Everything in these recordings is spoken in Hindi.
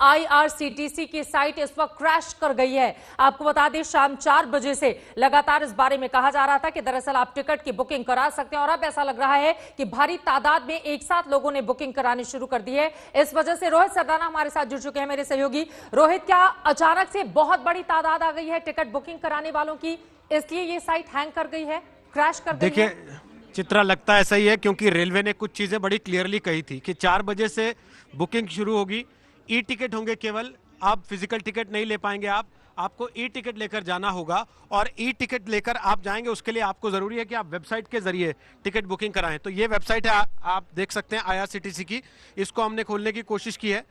आईआरसीटीसी की साइट इस वक्त क्रैश कर गई है। आपको बता दें शाम 4 बजे से लगातार इस बारे में कहा जा रहा था कि दरअसल आप टिकट की बुकिंग करा सकते हैं और अब ऐसा लग रहा है कि भारी तादाद में एक साथ लोगों ने बुकिंग करानी शुरू कर दी है। इस वजह से रोहित सरदाना हमारे साथ जुड़ चुके हैं, मेरे सहयोगी। रोहित, क्या अचानक से बहुत बड़ी तादाद आ गई है टिकट बुकिंग कराने वालों की, इसलिए ये साइट हैंग कर गई है, क्रैश कर गई है? देखिए चित्रा, लगता ऐसा ही है क्योंकि रेलवे ने कुछ चीजें बड़ी क्लियरली कही थी कि 4 बजे से बुकिंग शुरू होगी। ई टिकट होंगे केवल, आप फिजिकल टिकट नहीं ले पाएंगे। आपको ई टिकट लेकर जाना होगा और ई टिकट लेकर आप जाएंगे, उसके लिए आपको जरूरी है कि आप वेबसाइट के जरिए टिकट बुकिंग कराएं। तो ये वेबसाइट है, आप देख सकते हैं आईआरसीटीसी की। इसको हमने खोलने की कोशिश की है।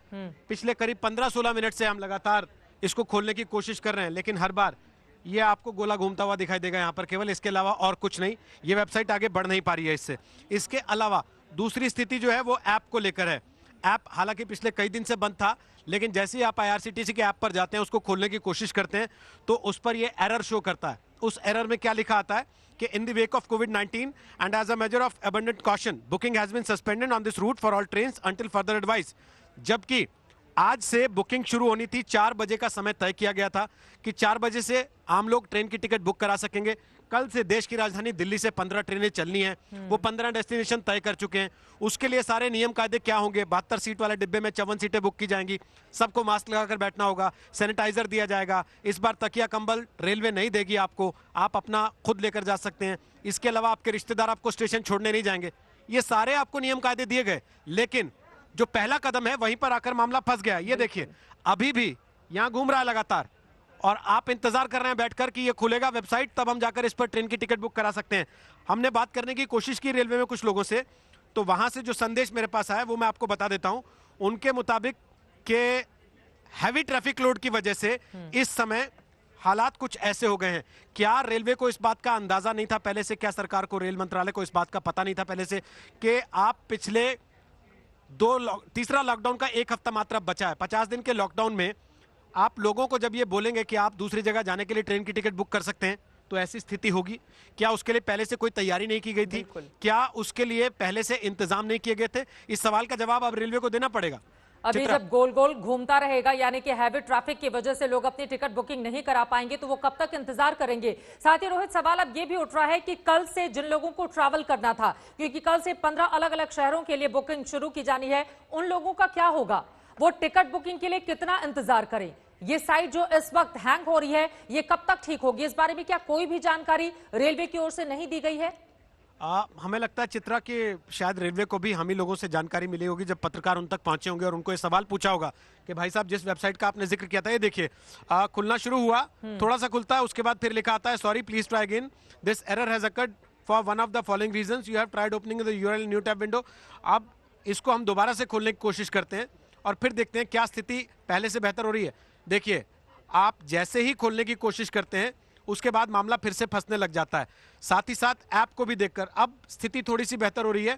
पिछले करीब 15-16 मिनट से हम लगातार इसको खोलने की कोशिश कर रहे हैं, लेकिन हर बार ये आपको गोला घूमता हुआ दिखाई देगा यहाँ पर, केवल इसके अलावा और कुछ नहीं। ये वेबसाइट आगे बढ़ नहीं पा रही है इससे। इसके अलावा दूसरी स्थिति जो है वो ऐप को लेकर है। ऐप हालांकि पिछले कई दिन से बंद था, लेकिन जैसे ही आप आईआरसीटीसी के ऐप पर जाते हैं, उसको खोलने की कोशिश करते हैं, तो उस पर ये एरर शो करता है। उस एरर में क्या लिखा आता है कि इन द वेक ऑफ कोविड-19 and as a major of abundant caution booking has been suspended on this route for all trains until further advice. जबकि आज से बुकिंग शुरू होनी थी, 4 बजे का समय तय किया गया था कि 4 बजे से आम लोग ट्रेन की टिकट बुक करा सकेंगे। कल से देश की राजधानी दिल्ली से 15 ट्रेनें चलनी हैं। वो 15 डेस्टिनेशन तय कर चुके हैं। उसके लिए सारे नियम कायदे क्या होंगे? 72 सीट वाले डिब्बे में 54 सीटें बुक की जाएंगी। सबको मास्क लगाकर बैठना होगा, सैनिटाइजर दिया जाएगा। इस बार तकिया कंबल रेलवे नहीं देगी आपको, आप अपना खुद लेकर जा सकते हैं। इसके अलावा आपके रिश्तेदार आपको स्टेशन छोड़ने नहीं जाएंगे। ये सारे आपको नियम कायदे दिए गए, लेकिन जो पहला कदम है वहीं पर आकर मामला फंस गया। ये देखिए, अभी भी यहां घूम रहा है लगातार, और आप इंतजार कर रहे हैं बैठकर कि ये खुलेगा वेबसाइट, तब हम जाकर इस पर ट्रेन की टिकट बुक करा सकते हैं। हमने बात करने की कोशिश की रेलवे में कुछ लोगों से, तो वहां से जो संदेश मेरे पास आया वो मैं आपको बता देता हूं। उनके मुताबिक के हैवी ट्रैफिक लोड की वजह से इस समय हालात कुछ ऐसे हो गए हैं। क्या रेलवे को इस बात का अंदाजा नहीं था पहले से? क्या सरकार को, रेल मंत्रालय को इस बात का पता नहीं था पहले से कि आप पिछले तीसरा लॉकडाउन का 1 हफ्ता मात्र बचा है? 50 दिन के लॉकडाउन में आप लोगों को जब ये बोलेंगे कि आप दूसरी जगह जाने के लिए ट्रेन की टिकट बुक कर सकते हैं, तो ऐसी स्थिति होगी। क्या उसके लिए पहले से कोई तैयारी नहीं की गई थी? क्या उसके लिए पहले से इंतजाम नहीं किए गए थे? इस सवाल का जवाब अब रेलवे को देना पड़ेगा। अभी जब गोल गोल घूमता रहेगा, यानी कि हैवी ट्रैफिक की वजह से लोग अपनी टिकट बुकिंग नहीं करा पाएंगे, तो वो कब तक इंतजार करेंगे? साथ ही रोहित, सवाल अब ये भी उठ रहा है कि कल से जिन लोगों को ट्रैवल करना था, क्योंकि कल से 15 अलग अलग शहरों के लिए बुकिंग शुरू की जानी है, उन लोगों का क्या होगा? वो टिकट बुकिंग के लिए कितना इंतजार करें? ये साइट जो इस वक्त हैंग हो रही है, ये कब तक ठीक होगी? इस बारे में क्या कोई भी जानकारी रेलवे की ओर से नहीं दी गई है? हमें लगता है चित्रा कि शायद रेलवे को भी हम ही लोगों से जानकारी मिली होगी जब पत्रकार उन तक पहुंचे होंगे और उनको ये सवाल पूछा होगा कि भाई साहब, जिस वेबसाइट का आपने जिक्र किया था, ये देखिए खुलना शुरू हुआ, थोड़ा सा खुलता है, उसके बाद फिर लिखा आता है sorry please try again, this error has occurred for one of the following reasons, you have tried opening the URL new tab window. अब इसको हम दोबारा से खोलने की कोशिश करते हैं और फिर देखते हैं क्या स्थिति पहले से बेहतर हो रही है। देखिए, आप जैसे ही खोलने की कोशिश करते हैं, उसके बाद मामला फिर से फंसने लग जाता है। साथ ही साथ ऐप को भी देखकर अब स्थिति थोड़ी सी बेहतर हो रही है।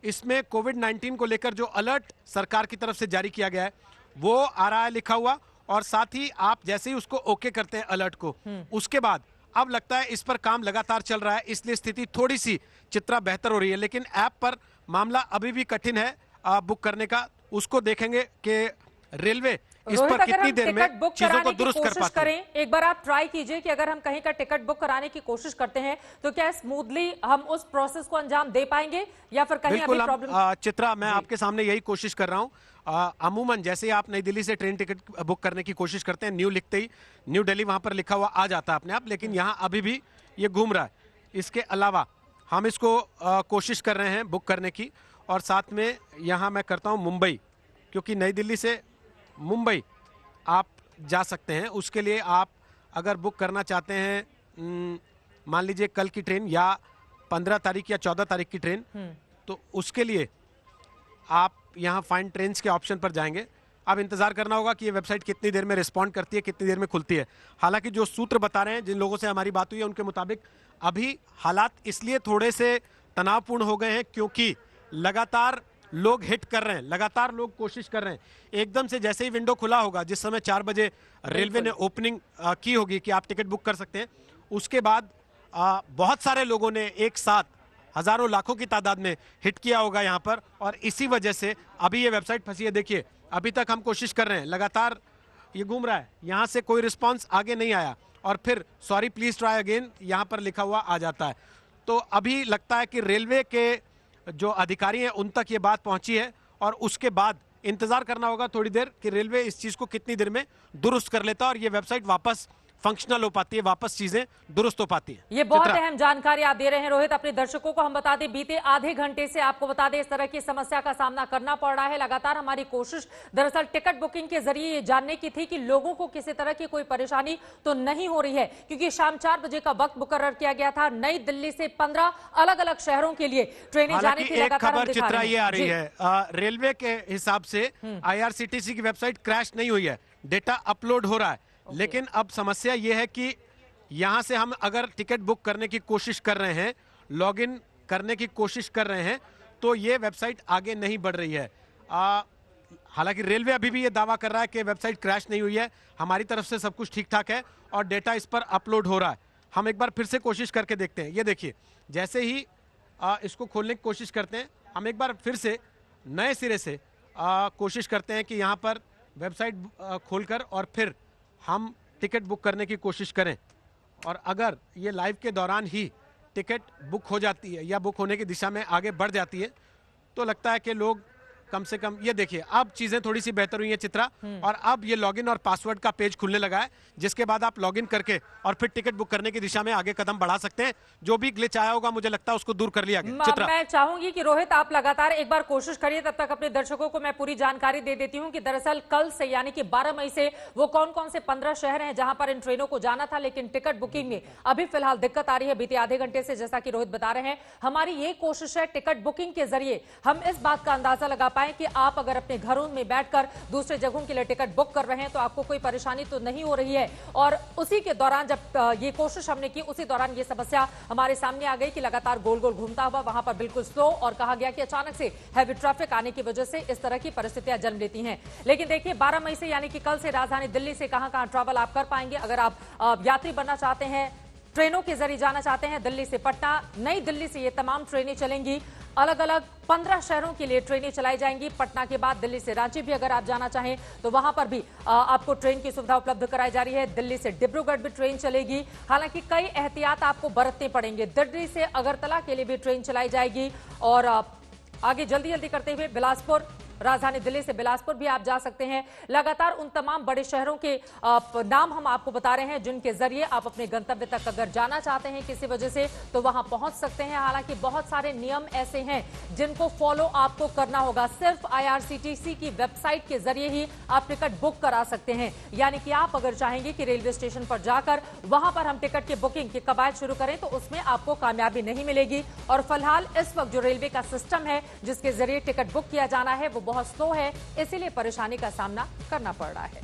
इसमें कोविड-19 को लेकर जो अलर्ट सरकार की तरफ से जारी किया गया है वो आ रहा है लिखा हुआ, और साथ ही आप जैसे ही उसको ओके करते हैं अलर्ट को, उसके बाद अब लगता है इस पर काम लगातार चल रहा है, इसलिए स्थिति थोड़ी सी चित्रा बेहतर हो रही है। लेकिन ऐप पर मामला अभी भी कठिन है बुक करने का। उसको देखेंगे कि रेलवे इस पर कितनी देर में चीजों को दुरुस्त कर पाते हैं। एक बार आप ट्राई कीजिए कि अगर हम कहीं का टिकट बुक कराने की कोशिश करते हैं तो क्या स्मूथली हम उस प्रोसेस को अंजाम दे पाएंगे, या फिर कहीं अभी प्रॉब्लम? चित्रा, मैं आपके सामने यही कोशिश कर रहा हूं। अमूमन जैसे ही आप नई दिल्ली से ट्रेन टिकट बुक करने की कोशिश करते हैं, न्यू लिखते ही न्यू दिल्ली वहां पर लिखा हुआ आ जाता है अपने आप, लेकिन यहाँ अभी भी ये घूम रहा है। इसके अलावा हम इसको कोशिश कर रहे हैं बुक करने की, और साथ में यहाँ मैं करता हूँ मुंबई, क्योंकि नई दिल्ली से मुंबई आप जा सकते हैं। उसके लिए आप अगर बुक करना चाहते हैं, मान लीजिए कल की ट्रेन या 15 तारीख या 14 तारीख की ट्रेन, तो उसके लिए आप यहाँ फाइंड ट्रेन्स के ऑप्शन पर जाएंगे। अब इंतजार करना होगा कि ये वेबसाइट कितनी देर में रिस्पॉन्ड करती है, कितनी देर में खुलती है। हालांकि जो सूत्र बता रहे हैं, जिन लोगों से हमारी बात हुई है, उनके मुताबिक अभी हालात इसलिए थोड़े से तनावपूर्ण हो गए हैं क्योंकि लगातार लोग हिट कर रहे हैं, लगातार लोग कोशिश कर रहे हैं। एकदम से जैसे ही विंडो खुला होगा, जिस समय 4 बजे रेलवे ने ओपनिंग की होगी कि आप टिकट बुक कर सकते हैं, उसके बाद बहुत सारे लोगों ने एक साथ हजारों लाखों की तादाद में हिट किया होगा यहाँ पर, और इसी वजह से अभी ये वेबसाइट फंसी है। देखिए, अभी तक हम कोशिश कर रहे हैं, लगातार ये घूम रहा है, यहां से कोई रिस्पांस आगे नहीं आया और फिर सॉरी प्लीज ट्राई अगेन यहां पर लिखा हुआ आ जाता है। तो अभी लगता है कि रेलवे के जो अधिकारी हैं उन तक ये बात पहुंची है और उसके बाद इंतजार करना होगा थोड़ी देर कि रेलवे इस चीज को कितनी देर में दुरुस्त कर लेता है और ये वेबसाइट वापस फंक्शनल हो पाती है, वापस चीजें दुरुस्त हो पाती है। ये बहुत अहम जानकारी आप दे रहे हैं रोहित। अपने दर्शकों को हम बता दें, बीते आधे घंटे से आपको बता दें इस तरह की समस्या का सामना करना पड़ रहा है। लगातार हमारी कोशिश दरअसल टिकट बुकिंग के जरिए ये जानने की थी कि लोगों को किसी तरह की कोई परेशानी तो नहीं हो रही है, क्योंकि शाम 4 बजे का वक्त मुकर्रर किया गया था। नई दिल्ली से 15 अलग अलग शहरों के लिए ट्रेनें जाने की लगातार खबर चित्रा ये आ रही है, रेलवे के हिसाब से IRCTC की वेबसाइट क्रैश नहीं हुई है, डेटा अपलोड हो रहा है। लेकिन अब समस्या यह है कि यहां से हम अगर टिकट बुक करने की कोशिश कर रहे हैं, लॉगिन करने की कोशिश कर रहे हैं, तो ये वेबसाइट आगे नहीं बढ़ रही है। हालांकि रेलवे अभी भी ये दावा कर रहा है कि वेबसाइट क्रैश नहीं हुई है, हमारी तरफ से सब कुछ ठीक ठाक है और डेटा इस पर अपलोड हो रहा है। हम एक बार फिर से कोशिश करके देखते हैं। ये देखिए, जैसे ही इसको खोलने की कोशिश करते हैं, हम एक बार फिर से नए सिरे से कोशिश करते हैं कि यहाँ पर वेबसाइट खोलकर और फिर हम टिकट बुक करने की कोशिश करें। और अगर ये लाइव के दौरान ही टिकट बुक हो जाती है या बुक होने की दिशा में आगे बढ़ जाती है, तो लगता है कि लोग कम से कम, ये देखिए अब चीजें थोड़ी सी बेहतर हुई हैं चित्रा, और अब ये लॉगिन और पासवर्ड का पेज खुलने लगा है, जिसके बाद आप लॉगिन करके और फिर टिकट बुक करने की दिशा में आगे कदम बढ़ा सकते हैं। जो भी ग्लिच आया होगा मुझे लगता है उसको दूर कर लिया गया। चित्रा, मैं चाहूंगी कि रोहित आप लगातार एक बार कोशिश करिए, तब तक अपने दर्शकों को मैं पूरी जानकारी दे देती हूं कि दरअसल कल से यानी कि 12 मई से वो कौन कौन से 15 शहर हैं जहां पर इन ट्रेनों को जाना था, लेकिन टिकट बुकिंग में अभी फिलहाल दिक्कत आ रही है। बीते आधे घंटे से जैसा कि रोहित बता रहे हैं, हमारी ये कोशिश है टिकट बुकिंग के जरिए हम इस बात का अंदाजा लगा पाए कि आप अगर अपने घरों में बैठकर दूसरे जगहों के लिए टिकट बुक कर रहे हैं तो आपको कोई परेशानी तो नहीं हो रही है। और उसी के दौरान जब ये कोशिश हमने की, उसी दौरान ये समस्या हमारे सामने आ गई कि लगातार गोल गोल घूमता हुआ वहां पर बिल्कुल स्लो, और कहा गया कि अचानक से हैवी ट्रैफिक आने की वजह से इस तरह की परिस्थितियां जन्म लेती हैं। लेकिन देखिए 12 मई से यानी कि कल से राजधानी दिल्ली से कहां-कहां ट्रैवल आप कर पाएंगे। अगर आप यात्री बनना चाहते हैं, ट्रेनों के जरिए जाना चाहते हैं, दिल्ली से पटना, नई दिल्ली से ये तमाम ट्रेनें चलेंगी। अलग अलग 15 शहरों के लिए ट्रेनें चलाई जाएंगी। पटना के बाद दिल्ली से रांची भी अगर आप जाना चाहें तो वहां पर भी आपको ट्रेन की सुविधा उपलब्ध कराई जा रही है। दिल्ली से डिब्रूगढ़ भी ट्रेन चलेगी। हालांकि कई एहतियात आपको बरतने पड़ेंगे। दिल्ली से अगरतला के लिए भी ट्रेन चलाई जाएगी और आगे जल्दी जल्दी करते हुए बिलासपुर, राजधानी दिल्ली से बिलासपुर भी आप जा सकते हैं। लगातार उन तमाम बड़े शहरों के नाम हम आपको बता रहे हैं जिनके जरिए आप अपने गंतव्य तक अगर जाना चाहते हैं किसी वजह से तो वहां पहुंच सकते हैं। हालांकि बहुत सारे नियम ऐसे हैं जिनको फॉलो आपको करना होगा। सिर्फ IRCTC की वेबसाइट के जरिए ही आप टिकट बुक करा सकते हैं। यानी कि आप अगर चाहेंगे कि रेलवे स्टेशन पर जाकर वहां पर हम टिकट की बुकिंग की कवायद शुरू करें तो उसमें आपको कामयाबी नहीं मिलेगी। और फिलहाल इस वक्त जो रेलवे का सिस्टम है जिसके जरिए टिकट बुक किया जाना है वो बहुत स्लो है, इसीलिए परेशानी का सामना करना पड़ रहा है।